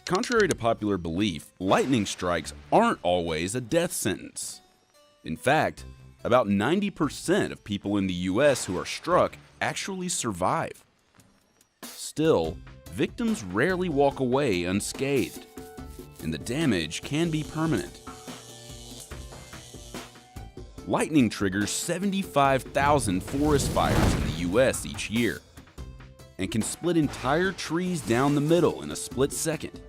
Contrary to popular belief, lightning strikes aren't always a death sentence. In fact, about 90% of people in the US who are struck actually survive. Still, victims rarely walk away unscathed, and the damage can be permanent. Lightning triggers 75,000 forest fires in the US each year, and can split entire trees down the middle in a split second.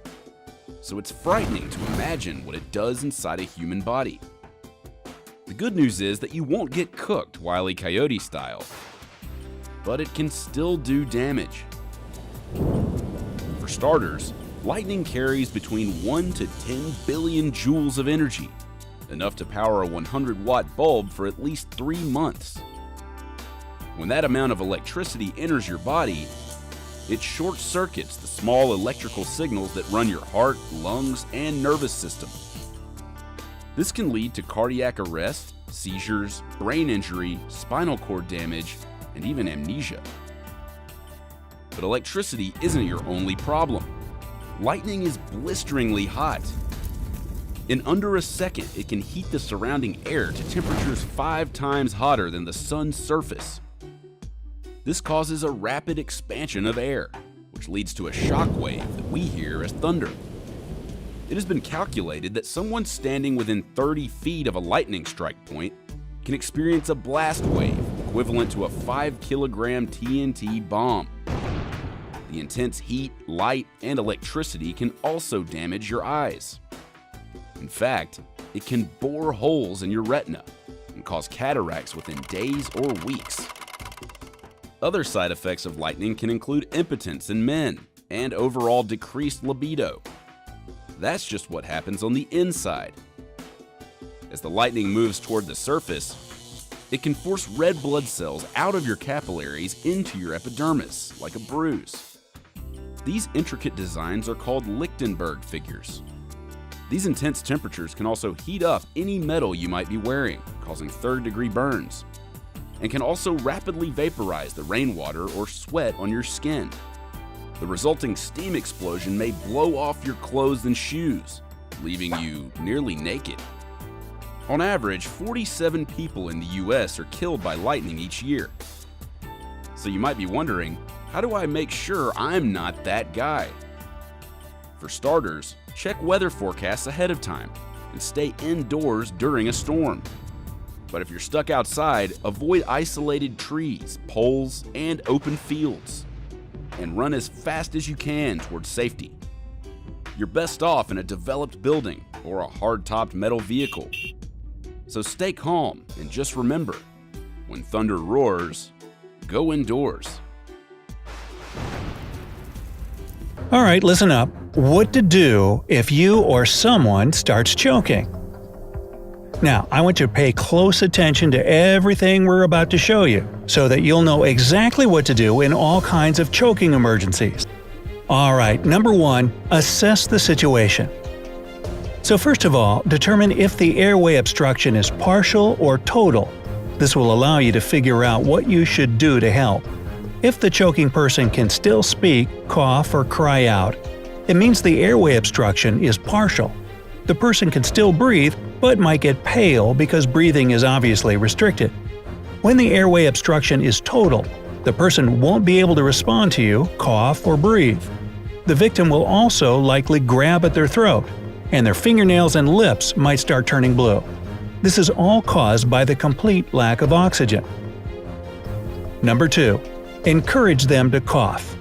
So it's frightening to imagine what it does inside a human body. The good news is that you won't get cooked Wile E. Coyote style, but it can still do damage. For starters, lightning carries between 1 to 10 billion joules of energy, enough to power a 100-watt bulb for at least 3 months. When that amount of electricity enters your body, it short-circuits the small electrical signals that run your heart, lungs, and nervous system. This can lead to cardiac arrest, seizures, brain injury, spinal cord damage, and even amnesia. But electricity isn't your only problem. Lightning is blisteringly hot. In under a second, it can heat the surrounding air to temperatures 5 times hotter than the sun's surface. This causes a rapid expansion of air, which leads to a shock wave that we hear as thunder. It has been calculated that someone standing within 30 feet of a lightning strike point can experience a blast wave equivalent to a 5-kilogram TNT bomb. The intense heat, light, and electricity can also damage your eyes. In fact, it can bore holes in your retina and cause cataracts within days or weeks. Other side effects of lightning can include impotence in men and overall decreased libido. That's just what happens on the inside. As the lightning moves toward the surface, it can force red blood cells out of your capillaries into your epidermis, like a bruise. These intricate designs are called Lichtenberg figures. These intense temperatures can also heat up any metal you might be wearing, causing third-degree burns, and can also rapidly vaporize the rainwater or sweat on your skin. The resulting steam explosion may blow off your clothes and shoes, leaving you nearly naked. On average, 47 people in the US are killed by lightning each year. So you might be wondering, how do I make sure I'm not that guy? For starters, check weather forecasts ahead of time and stay indoors during a storm. But if you're stuck outside, avoid isolated trees, poles, and open fields, and run as fast as you can towards safety. You're best off in a developed building or a hard-topped metal vehicle. So stay calm and just remember, when thunder roars, go indoors. All right, listen up. What to do if you or someone starts choking. Now, I want you to pay close attention to everything we're about to show you, so that you'll know exactly what to do in all kinds of choking emergencies. Alright, number 1, assess the situation. So first of all, determine if the airway obstruction is partial or total. This will allow you to figure out what you should do to help. If the choking person can still speak, cough, or cry out, it means the airway obstruction is partial. The person can still breathe, but might get pale because breathing is obviously restricted. When the airway obstruction is total, the person won't be able to respond to you, cough, or breathe. The victim will also likely grab at their throat, and their fingernails and lips might start turning blue. This is all caused by the complete lack of oxygen. Number 2. Encourage them to cough.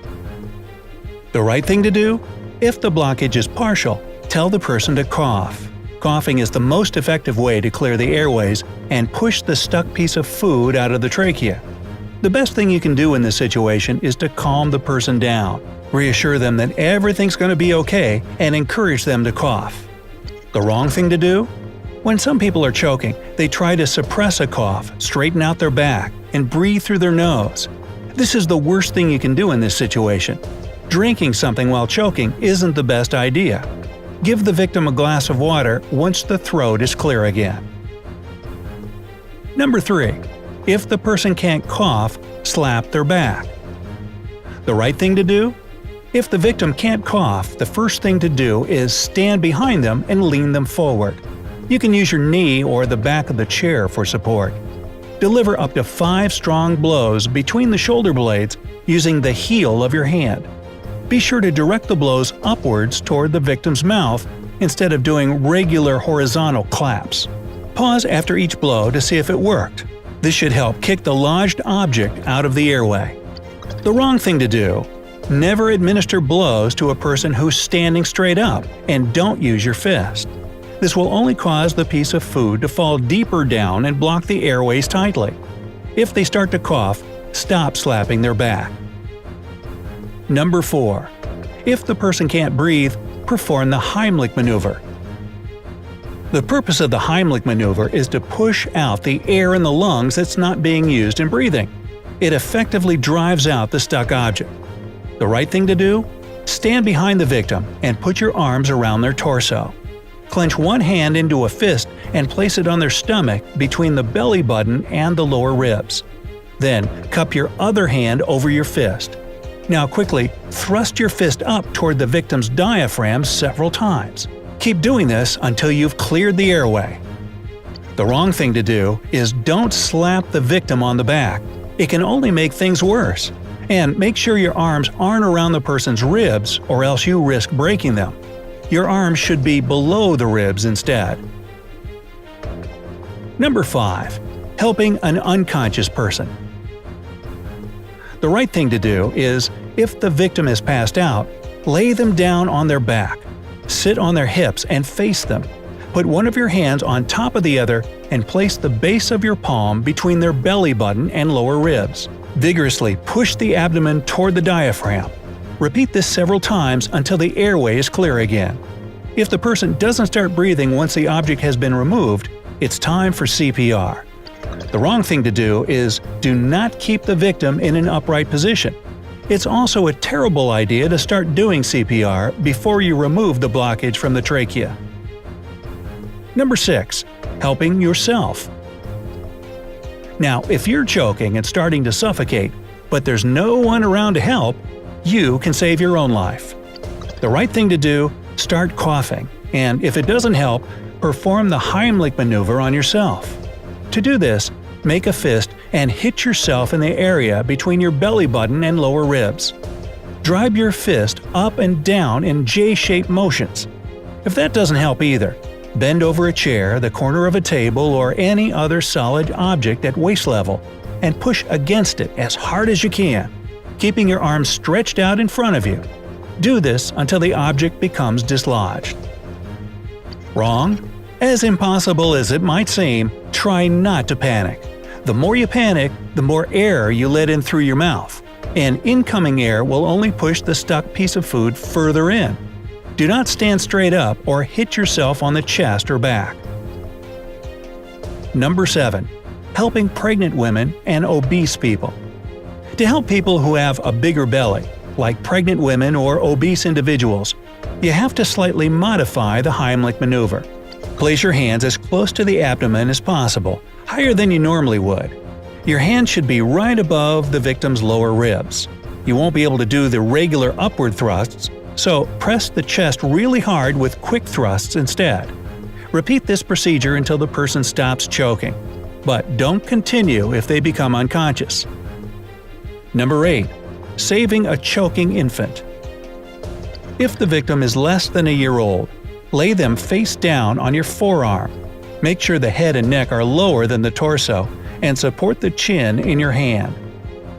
The right thing to do? If the blockage is partial, tell the person to cough. Coughing is the most effective way to clear the airways and push the stuck piece of food out of the trachea. The best thing you can do in this situation is to calm the person down, reassure them that everything's going to be okay, and encourage them to cough. The wrong thing to do? When some people are choking, they try to suppress a cough, straighten out their back, and breathe through their nose. This is the worst thing you can do in this situation. Drinking something while choking isn't the best idea. Give the victim a glass of water once the throat is clear again. Number 3. If the person can't cough, slap their back. The right thing to do? If the victim can't cough, the first thing to do is stand behind them and lean them forward. You can use your knee or the back of the chair for support. Deliver up to 5 strong blows between the shoulder blades using the heel of your hand. Be sure to direct the blows upwards toward the victim's mouth instead of doing regular horizontal claps. Pause after each blow to see if it worked. This should help kick the lodged object out of the airway. The wrong thing to do: never administer blows to a person who's standing straight up, and don't use your fist. This will only cause the piece of food to fall deeper down and block the airways tightly. If they start to cough, stop slapping their back. Number 4. If the person can't breathe, perform the Heimlich maneuver. The purpose of the Heimlich maneuver is to push out the air in the lungs that's not being used in breathing. It effectively drives out the stuck object. The right thing to do? Stand behind the victim and put your arms around their torso. Clench one hand into a fist and place it on their stomach between the belly button and the lower ribs. Then, cup your other hand over your fist. Now quickly, thrust your fist up toward the victim's diaphragm several times. Keep doing this until you've cleared the airway. The wrong thing to do is don't slap the victim on the back. It can only make things worse. And make sure your arms aren't around the person's ribs, or else you risk breaking them. Your arms should be below the ribs instead. Number 5. Helping an unconscious person. The right thing to do is, if the victim is passed out, lay them down on their back. Sit on their hips and face them. Put one of your hands on top of the other and place the base of your palm between their belly button and lower ribs. Vigorously push the abdomen toward the diaphragm. Repeat this several times until the airway is clear again. If the person doesn't start breathing once the object has been removed, it's time for CPR. The wrong thing to do is do not keep the victim in an upright position. It's also a terrible idea to start doing CPR before you remove the blockage from the trachea. Number 6. Helping yourself. Now, if you're choking and starting to suffocate, but there's no one around to help, you can save your own life. The right thing to do: start coughing, and if it doesn't help, perform the Heimlich maneuver on yourself. To do this, make a fist and hit yourself in the area between your belly button and lower ribs. Drive your fist up and down in J-shaped motions. If that doesn't help either, bend over a chair, the corner of a table, or any other solid object at waist level, and push against it as hard as you can, keeping your arms stretched out in front of you. Do this until the object becomes dislodged. Wrong? As impossible as it might seem, try not to panic. The more you panic, the more air you let in through your mouth, and incoming air will only push the stuck piece of food further in. Do not stand straight up or hit yourself on the chest or back. Number 7. Helping pregnant women and obese people. To help people who have a bigger belly, like pregnant women or obese individuals, you have to slightly modify the Heimlich maneuver. Place your hands as close to the abdomen as possible, higher than you normally would. Your hands should be right above the victim's lower ribs. You won't be able to do the regular upward thrusts, so press the chest really hard with quick thrusts instead. Repeat this procedure until the person stops choking, but don't continue if they become unconscious. Number 8. Saving a choking infant. If the victim is less than a year old, lay them face down on your forearm. Make sure the head and neck are lower than the torso, and support the chin in your hand.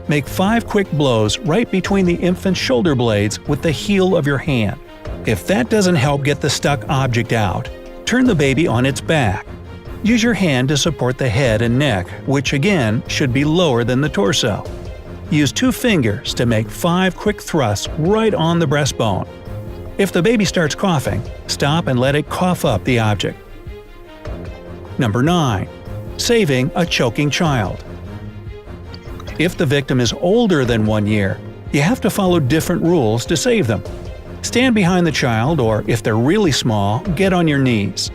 Make 5 quick blows right between the infant's shoulder blades with the heel of your hand. If that doesn't help get the stuck object out, turn the baby on its back. Use your hand to support the head and neck, which again should be lower than the torso. Use 2 fingers to make 5 quick thrusts right on the breastbone. If the baby starts coughing, stop and let it cough up the object. Number 9. Saving a choking child. If the victim is older than 1 year, you have to follow different rules to save them. Stand behind the child, or if they're really small, get on your knees.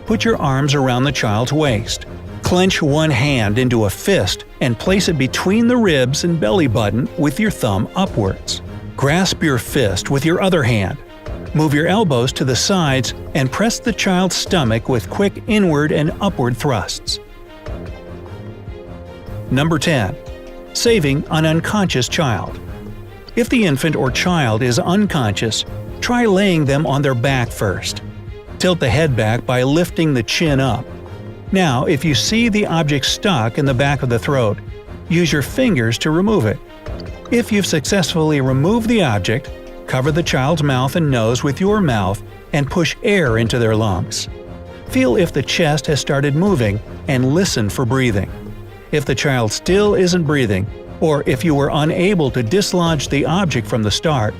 Put your arms around the child's waist. Clench one hand into a fist and place it between the ribs and belly button with your thumb upwards. Grasp your fist with your other hand. Move your elbows to the sides and press the child's stomach with quick inward and upward thrusts. Number 10. Saving an unconscious child. If the infant or child is unconscious, try laying them on their back first. Tilt the head back by lifting the chin up. Now, if you see the object stuck in the back of the throat, use your fingers to remove it. If you've successfully removed the object, cover the child's mouth and nose with your mouth and push air into their lungs. Feel if the chest has started moving and listen for breathing. If the child still isn't breathing, or if you were unable to dislodge the object from the start,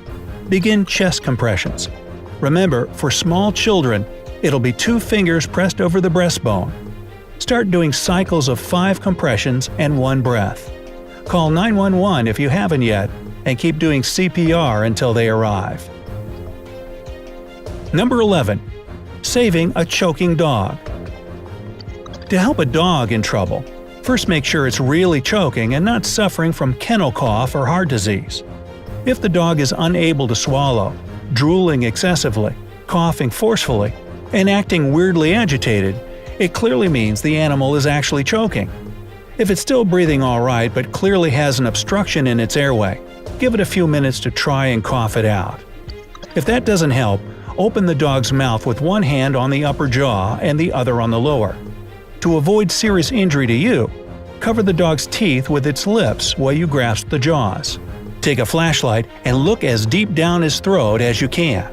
begin chest compressions. Remember, for small children, it'll be 2 fingers pressed over the breastbone. Start doing cycles of 5 compressions and 1 breath. Call 911 if you haven't yet, and keep doing CPR until they arrive. Number 11. Saving a choking dog. To help a dog in trouble, first make sure it's really choking and not suffering from kennel cough or heart disease. If the dog is unable to swallow, drooling excessively, coughing forcefully, and acting weirdly agitated, it clearly means the animal is actually choking. If it's still breathing alright but clearly has an obstruction in its airway, give it a few minutes to try and cough it out. If that doesn't help, open the dog's mouth with one hand on the upper jaw and the other on the lower. To avoid serious injury to you, cover the dog's teeth with its lips while you grasp the jaws. Take a flashlight and look as deep down his throat as you can.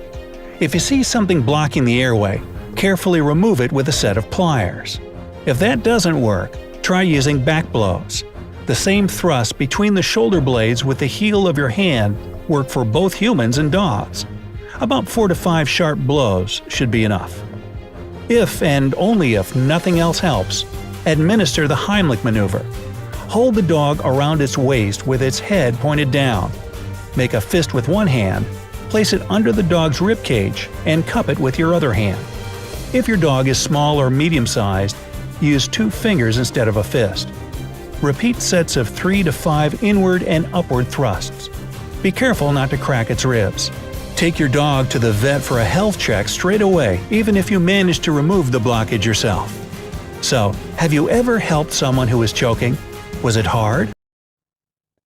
If you see something blocking the airway, carefully remove it with a set of pliers. If that doesn't work, try using back blows. The same thrust between the shoulder blades with the heel of your hand work for both humans and dogs. About 4 to 5 sharp blows should be enough. If and only if nothing else helps, administer the Heimlich maneuver. Hold the dog around its waist with its head pointed down. Make a fist with one hand, place it under the dog's ribcage, and cup it with your other hand. If your dog is small or medium-sized, use 2 fingers instead of a fist. Repeat sets of 3 to 5 inward and upward thrusts. Be careful not to crack its ribs. Take your dog to the vet for a health check straight away, even if you manage to remove the blockage yourself. So, have you ever helped someone who is choking? Was it hard?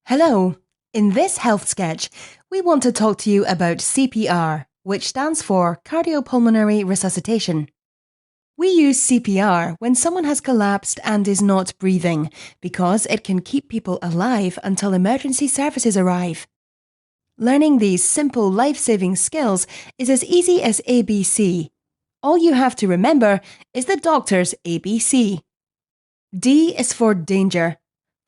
Hello! In this health sketch, we want to talk to you about CPR, which stands for cardiopulmonary resuscitation. We use CPR when someone has collapsed and is not breathing, because it can keep people alive until emergency services arrive. Learning these simple life-saving skills is as easy as ABC. All you have to remember is the doctor's ABC. D is for danger.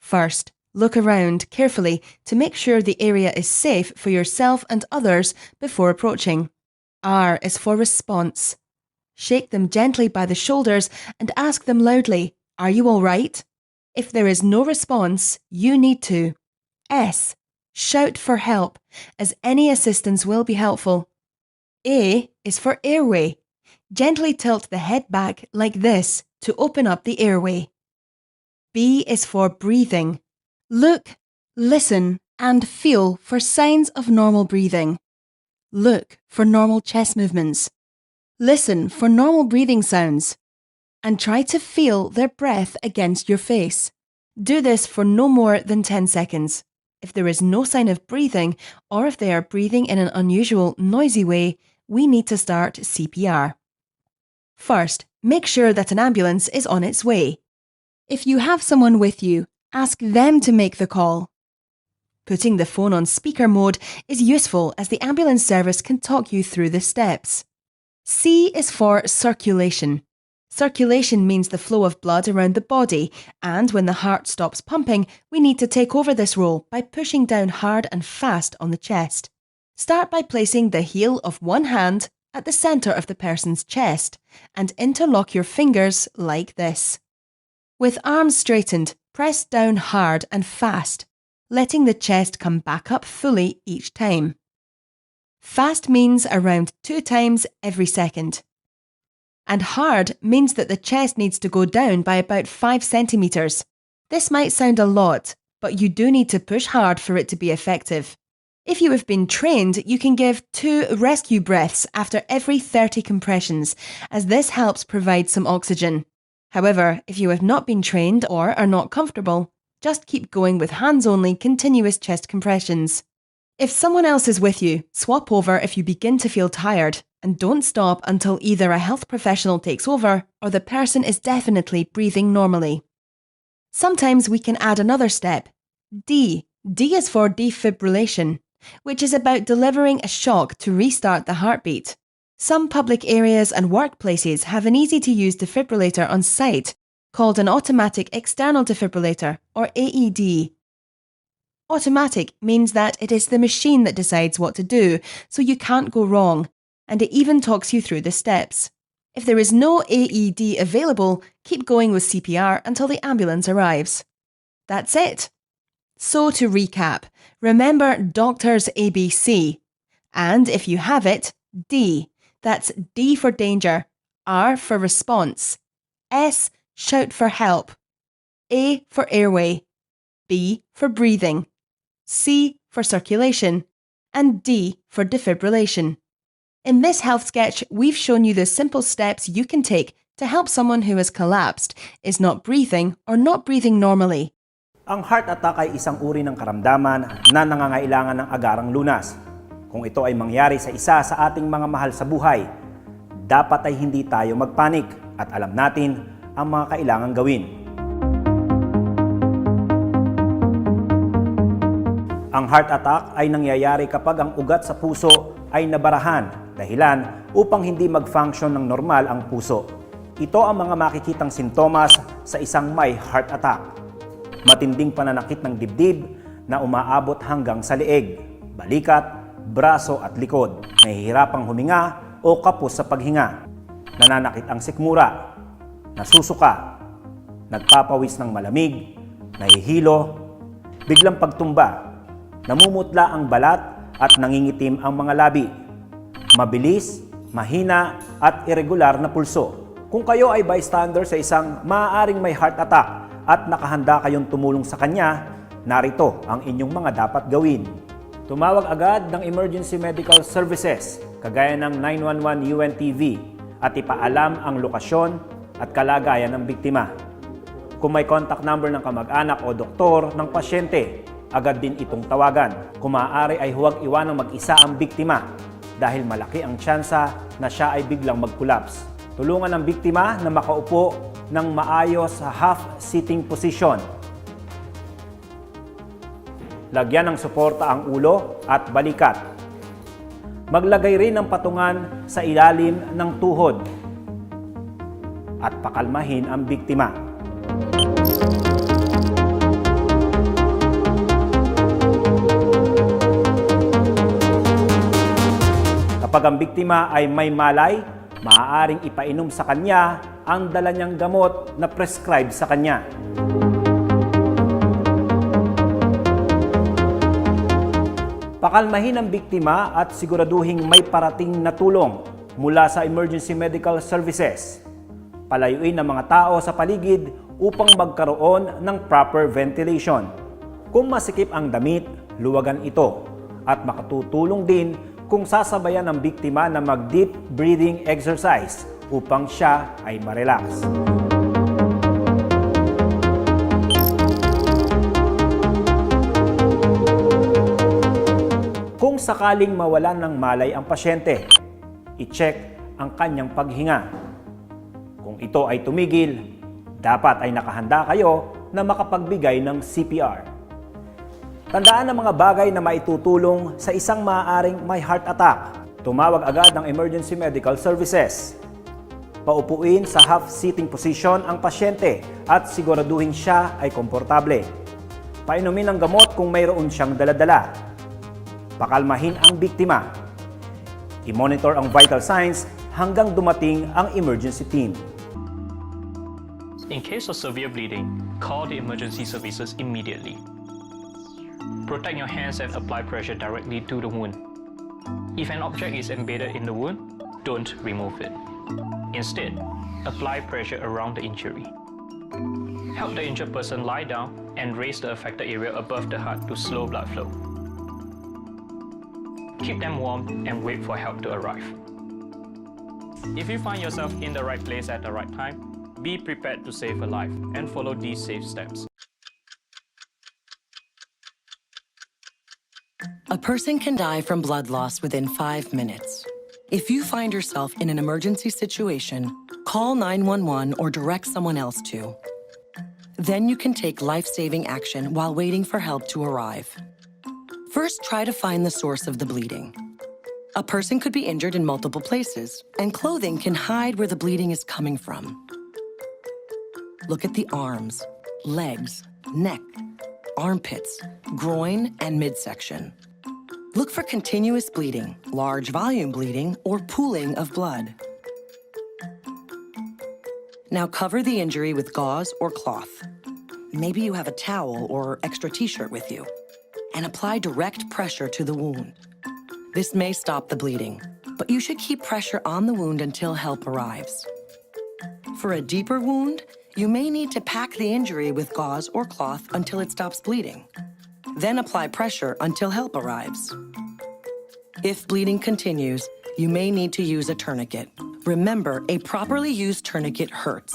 First, look around carefully to make sure the area is safe for yourself and others before approaching. R is for response. Shake them gently by the shoulders and ask them loudly, "Are you all right?" If there is no response, you need to. S. Shout for help, as any assistance will be helpful. A is for airway. Gently tilt the head back like this to open up the airway. B is for breathing. Look, listen, and feel for signs of normal breathing. Look for normal chest movements. Listen for normal breathing sounds. And try to feel their breath against your face. Do this for no more than 10 seconds. If there is no sign of breathing, or if they are breathing in an unusual, noisy way, we need to start CPR. First, make sure that an ambulance is on its way. If you have someone with you, ask them to make the call. Putting the phone on speaker mode is useful as the ambulance service can talk you through the steps. C is for circulation. Circulation means the flow of blood around the body, and when the heart stops pumping, we need to take over this role by pushing down hard and fast on the chest. Start by placing the heel of one hand at the centre of the person's chest and interlock your fingers like this. With arms straightened, press down hard and fast, letting the chest come back up fully each time. Fast means around 2 times every second. And hard means that the chest needs to go down by about 5 centimetres. This might sound a lot, but you do need to push hard for it to be effective. If you have been trained, you can give 2 rescue breaths after every 30 compressions, as this helps provide some oxygen. However, if you have not been trained or are not comfortable, just keep going with hands-only continuous chest compressions. If someone else is with you, swap over if you begin to feel tired, and don't stop until either a health professional takes over or the person is definitely breathing normally. Sometimes we can add another step. D. D is for defibrillation, which is about delivering a shock to restart the heartbeat. Some public areas and workplaces have an easy-to-use defibrillator on site called an automatic external defibrillator, or AED. Automatic means that it is the machine that decides what to do, so you can't go wrong, and it even talks you through the steps. If there is no AED available, keep going with CPR until the ambulance arrives. That's it. So to recap, remember doctor's ABC. And if you have it, D. That's D for danger, R for response, S, shout for help, A for airway, B for breathing, C for circulation, and D for defibrillation. In this health sketch, we've shown you the simple steps you can take to help someone who has collapsed, is not breathing, or not breathing normally. Ang heart attack ay isang uri ng karamdaman na nangangailangan ng agarang lunas. Kung ito ay mangyari sa isa sa ating mga mahal sa buhay, dapat ay hindi tayo magpanik at alam natin ang mga kailangang gawin. Ang heart attack ay nangyayari kapag ang ugat sa puso ay nabarahan, dahilan upang hindi mag-function ng normal ang puso. Ito ang mga makikitang sintomas sa isang may heart attack. Matinding pananakit ng dibdib na umaabot hanggang sa leeg, balikat, braso at likod, nahihirapang huminga o kapos sa paghinga, nananakit ang sikmura, nasusuka, nagpapawis ng malamig, nahihilo, biglang pagtumba, namumutla ang balat at nangingitim ang mga labi, mabilis, mahina at irregular na pulso. Kung kayo ay bystander sa isang maaaring may heart attack at nakahanda kayong tumulong sa kanya, narito ang inyong mga dapat gawin. Tumawag agad ng Emergency Medical Services, kagaya ng 911 UNTV, at ipaalam ang lokasyon at kalagayan ng biktima. Kung may contact number ng kamag-anak o doktor ng pasyente, agad din itong tawagan. Kung maaari ay huwag iwanang mag-isa ang biktima dahil malaki ang tsansa na siya ay biglang mag-collapse. Tulungan ang biktima na makaupo ng maayos sa half-sitting position. Lagyan ng suporta ang ulo at balikat. Maglagay rin ng patungan sa ilalim ng tuhod at pakalmahin ang biktima. Kapag ang biktima ay may malay, maaaring ipainom sa kanya ang dala niyang gamot na prescribe sa kanya. Pakalmahin ang biktima at siguraduhing may parating na tulong mula sa Emergency Medical Services. Palayuin ang mga tao sa paligid upang magkaroon ng proper ventilation. Kung masikip ang damit, luwagan ito at makatutulong din kung sasabayan ng biktima na mag-deep breathing exercise upang siya ay ma-relax. Kung sakaling mawalan ng malay ang pasyente, i-check ang kanyang paghinga. Kung ito ay tumigil, dapat ay nakahanda kayo na makapagbigay ng CPR. Tandaan ang mga bagay na maitutulong sa isang maaaring may heart attack. Tumawag agad ng Emergency Medical Services. Paupuin sa half-sitting position ang pasyente at siguraduhin siya ay komportable. Painumin ang gamot kung mayroon siyang daladala. Pakalmahin ang biktima. I-monitor ang vital signs hanggang dumating ang emergency team. In case of severe bleeding, call the emergency services immediately. Protect your hands and apply pressure directly to the wound. If an object is embedded in the wound, don't remove it. Instead, apply pressure around the injury. Help the injured person lie down and raise the affected area above the heart to slow blood flow. keep them warm, and wait for help to arrive. If you find yourself in the right place at the right time, be prepared to save a life and follow these safe steps. A person can die from blood loss within 5 minutes. If you find yourself in an emergency situation, call 911 or direct someone else to. Then you can take life-saving action while waiting for help to arrive. First, try to find the source of the bleeding. A person could be injured in multiple places, and clothing can hide where the bleeding is coming from. Look at the arms, legs, neck, armpits, groin, and midsection. Look for continuous bleeding, large volume bleeding, or pooling of blood. Now cover the injury with gauze or cloth. Maybe you have a towel or extra t-shirt with you, and apply direct pressure to the wound. This may stop the bleeding, but you should keep pressure on the wound until help arrives. For a deeper wound, you may need to pack the injury with gauze or cloth until it stops bleeding. Then apply pressure until help arrives. If bleeding continues, you may need to use a tourniquet. Remember, a properly used tourniquet hurts.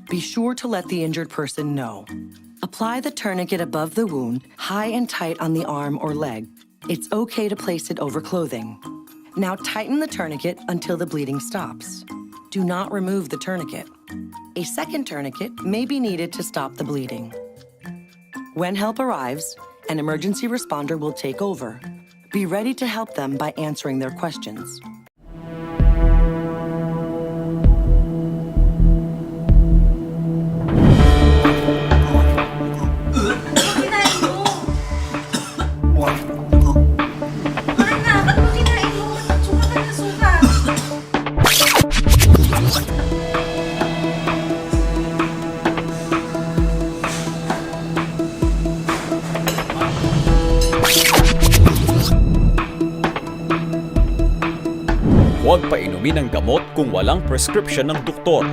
Be sure to let the injured person know. Apply the tourniquet above the wound, high and tight on the arm or leg. It's okay to place it over clothing. Now tighten the tourniquet until the bleeding stops. Do not remove the tourniquet. A second tourniquet may be needed to stop the bleeding. When help arrives, an emergency responder will take over. Be ready to help them by answering their questions. Huwag painumin ng gamot kung walang prescription ng doktor.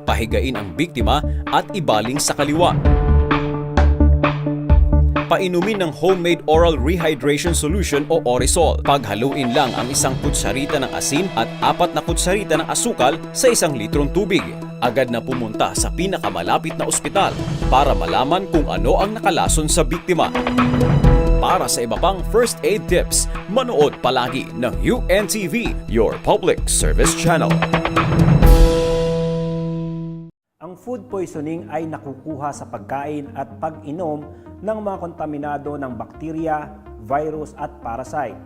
Pahigain ang biktima at ibaling sa kaliwa. Painumin ng homemade oral rehydration solution o Orisol. Paghaluin lang ang 1 kutsarita ng asin at 4 na kutsarita ng asukal sa 1 litrong tubig. Agad na pumunta sa pinakamalapit na ospital para malaman kung ano ang nakalason sa biktima. Para sa iba pang first aid tips, manood palagi ng UNTV, your public service channel. Ang food poisoning ay nakukuha sa pagkain at pag-inom ng mga kontaminado ng bakterya, virus at parasite.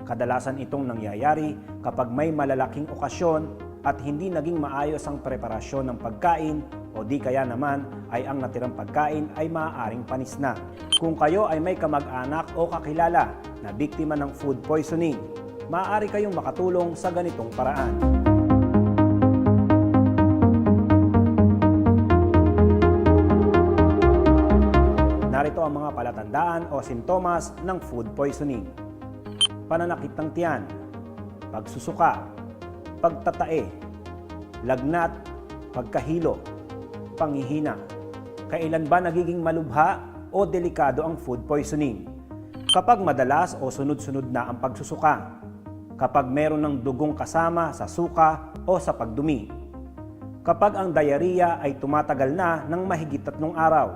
Kadalasan itong nangyayari kapag may malalaking okasyon at hindi naging maayos ang preparasyon ng pagkain o di kaya naman ay ang natirang pagkain ay maaaring panis na. Kung kayo ay may kamag-anak o kakilala na biktima ng food poisoning, maaari kayong makatulong sa ganitong paraan. Narito ang mga palatandaan o sintomas ng food poisoning. Pananakit ng tiyan, pagsusuka, pagtatae, lagnat, pagkahilo, panghihina. Kailan ba nagiging malubha o delikado ang food poisoning? Kapag madalas o sunod-sunod na ang pagsusuka, kapag meron ng dugong kasama sa suka o sa pagdumi, kapag ang diarrhea ay tumatagal na ng mahigit 3 araw,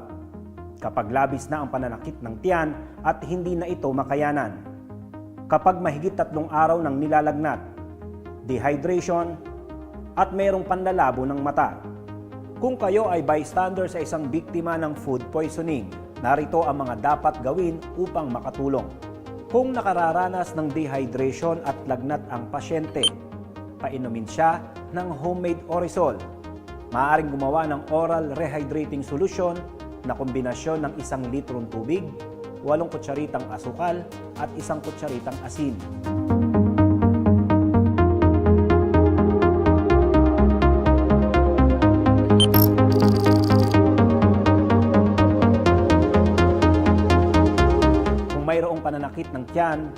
kapag labis na ang pananakit ng tiyan at hindi na ito makayanan, kapag mahigit 3 araw ng nilalagnat, dehydration, at mayroong panlalabo ng mata. Kung kayo ay bystander sa isang biktima ng food poisoning, narito ang mga dapat gawin upang makatulong. Kung nakararanas ng dehydration at lagnat ang pasyente, painumin siya ng homemade Orisol. Maaaring gumawa ng oral rehydrating solution na kombinasyon ng 1 litrong tubig, 8 kutsaritang asukal at 1 kutsaritang asin. Kung mayroong pananakit ng tiyan,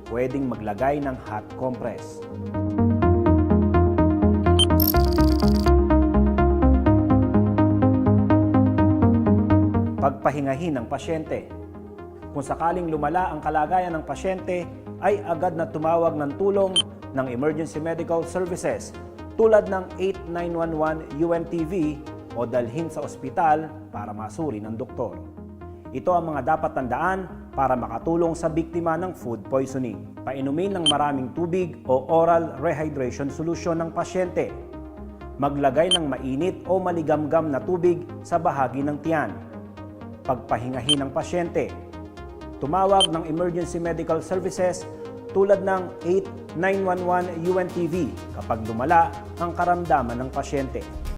pwedeng maglagay ng hot compress. Pagpahingahin ng pasyente. Kung sakaling lumala ang kalagayan ng pasyente, ay agad na tumawag ng tulong ng Emergency Medical Services tulad ng 8911 UNTV o dalhin sa ospital para masuri ng doktor. Ito ang mga dapat tandaan para makatulong sa biktima ng food poisoning. Painumin ng maraming tubig o oral rehydration solution ng pasyente. Maglagay ng mainit o maligamgam na tubig sa bahagi ng tiyan. Pagpahingahin ng pasyente. Tumawag ng Emergency Medical Services tulad ng 8911 UNTV kapag lumala ang karamdaman ng pasyente.